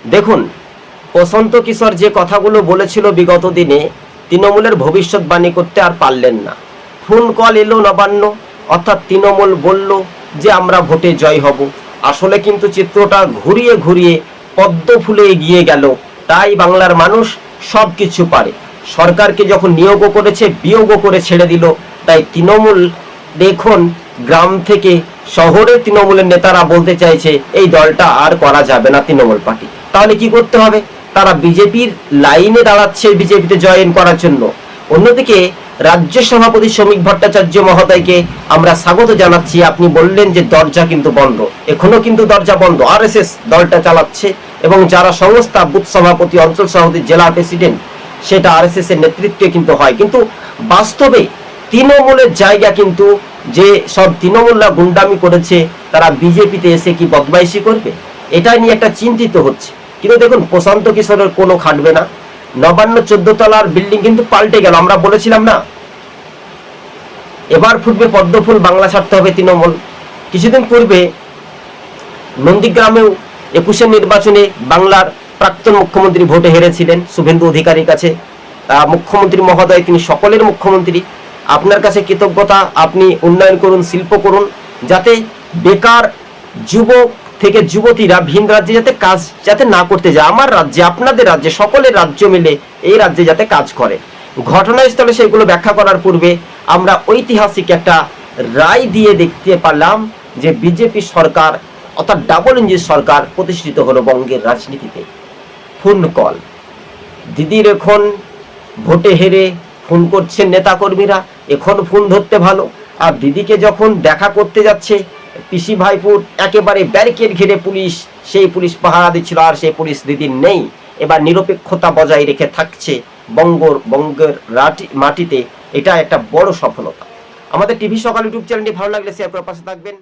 দেখুন, প্রশান্ত কিশোর যে কথাগুলো বলেছিল বিগত দিনে, তৃণমূলের ভবিষ্যৎবাণী করতে আর পারলেন না। ফোন কল এলো নবান্ন, অর্থাৎ তৃণমূল বলল যে আমরা ভোটে জয় হব। আসলে কিন্তু চিত্রটা ঘুরিয়ে ঘুরিয়ে পদ্ম ফুলে এগিয়ে গেল। তাই বাংলার মানুষ সব কিছু পারে। সরকারকে যখন নিয়োগও করেছে, বিয়োগও করে ছেড়ে দিল। তাই তৃণমূল দেখুন, গ্রাম থেকে শহরে তৃণমূলের নেতারা বলতে চাইছে এই দলটা আর করা যাবে না, তৃণমূল পার্টি। তাহলে কি করতে হবে? তারা বিজেপির লাইনে দাঁড়াচ্ছে বিজেপিতে জয়েন করার জন্য। অন্যদিকে রাজ্য সভাপতি শ্রমিক ভট্টাচার্য মহোদয়কে আমরা স্বাগত জানাচ্ছি। আপনি বললেন যে দরজা কিন্তু বন্ধ, এখনো কিন্তু দরজা বন্ধ। আরএসএস দলটা চালাচ্ছে এবং যারা সংস্থা, বুথ সভাপতি, অঞ্চল সভাপতি, জেলা প্রেসিডেন্ট, সেটা আরএসএস এর নেতৃত্বে কিন্তু হয়। কিন্তু বাস্তবে তৃণমূলের জায়গা কিন্তু যে সব তৃণমূলরা গুন্ডামি করেছে, তারা বিজেপিতে এসে কি বদমাইশি করবে, এটা নিয়ে একটা চিন্তিত হচ্ছে। কিন্তু দেখুন, প্রশান্ত কিশোরের কোনো খাটবে না। নবান্ন 14 তলার বিল্ডিং কিন্তু পাল্টে গেল। আমরা বলেছিলাম না, এবার ফুটবে পদ্মফুল, বাংলা ছাড়তে হবে তৃণমূল। কিছুদিন পূর্বে নন্দীগ্রামেও 21-এর নির্বাচনে বাংলার প্রাক্তন মুখ্যমন্ত্রী ভোটে হেরেছিলেন শুভেন্দু অধিকারীর কাছে। মুখ্যমন্ত্রী মহোদয়, তিনি সকলের মুখ্যমন্ত্রী, আপনার কাছে কৃতজ্ঞতা। আপনি উন্নয়ন করুন, শিল্প করুন, যাতে বেকার যুবক থেকে যুবতীরা ভিন রাজ্যে যাতে কাজ যাতে না করতে যায়, আমার রাজ্যে, আপনাদের রাজ্যে, সকলের রাজ্য মিলে এই রাজ্যে যাতে কাজ করে। ঘটনাস্থলে সেগুলো ব্যাখ্যা করার পূর্বে আমরা ঐতিহাসিক একটা রায় দিয়ে দেখতে পারলাম যে বিজেপি সরকার, অর্থাৎ ডাবল ইঞ্জিন সরকার প্রতিষ্ঠিত হলো বঙ্গের রাজনীতিতে। ফোন কল, দিদির এখন ভোটে হেরে ফোন করছেন নেতাকর্মীরা, এখন ফোন ধরতে ভালো। আর দিদিকে যখন দেখা করতে যাচ্ছে পিসি ভাইপুর, একেবারে ব্যারিকেড ঘিরে পুলিশ, সেই পুলিশ পাহারা দিচ্ছিল, আর সেই পুলিশ দিদির নেই। এবার নিরপেক্ষতা বজায় রেখে থাকছে বঙ্গের মাটিতে। এটা একটা বড় সফলতা। আমাদের টিভি সকাল ইউটিউব চ্যানেলটি ভালো লাগলে শেয়ার করে পাশে থাকবেন।